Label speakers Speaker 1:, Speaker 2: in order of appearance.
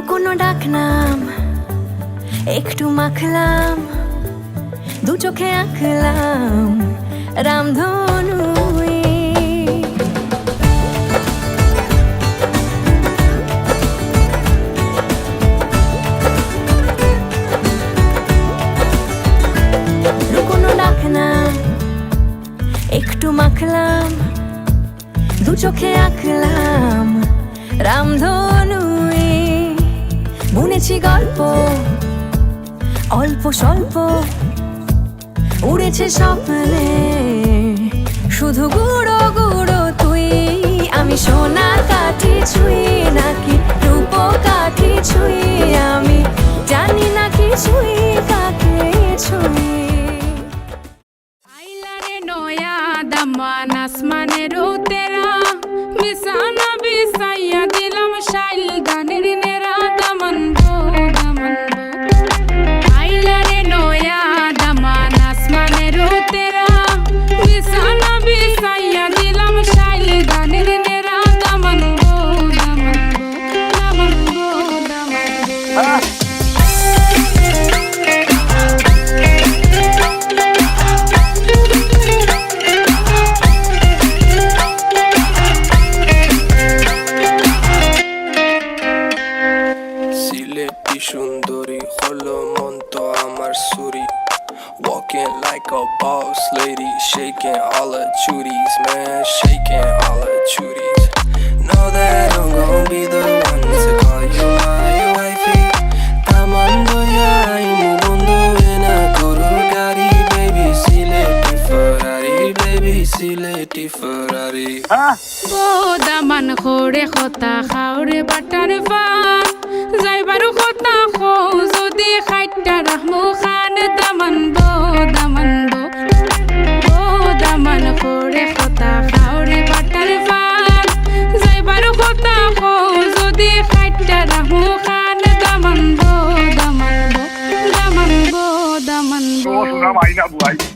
Speaker 1: লুকোনো ডাকনাম একটু মাখলাম, দু চোখে আঁকলাম রামধনু। লুকোনো ডাকনাম একটু মাখলাম, দু চোখে আঁকলাম রামধনু। বুনেছি গল্প অল্প স্বল্প, উড়েছে স্বপ্নে শুধু গুঁড়ো গুঁড়ো তুই। আমি সোনা কাঠি ছুঁই নাকি রূপ কাঠি ছুঁই, আমি জানি না কিছুই কাকে ছুঁই।
Speaker 2: আইলারে নয়া দামান আসমানের তেরা, বিছানা বিছাইয়া দিলাম শাইল গানের নেরা। দামান গো দামান গো, আইলারে নয়া দামান আসমানের তেরা, বিছানা বিছাইয়া দিলাম শাইল গানের নেরা। দামান গো দামান গো, দামান গো দামান গো।
Speaker 3: সুন্দরী হলো মন তো আমার সুরি, walking like a boss lady, shaking all her chuties, man, shaking all her chuties. Know that I'm gon' be the one to call you my wifey. Tamando ya imu mundo ena gurur gari, baby sileti Ferrari, baby sileti Ferrari.
Speaker 2: O Daman খোরে খতা খাওরে butter পান, যাইবারু খতা খো যদি খাইটা রাহমু খান। দামান বো দামান বো, ও দামান খোরে খতা খাওরে butter পান, যাইবারু খতা খো যদি খাইটা রাহমু খান। দামান বো দামান বো, দামান বো দামান বো।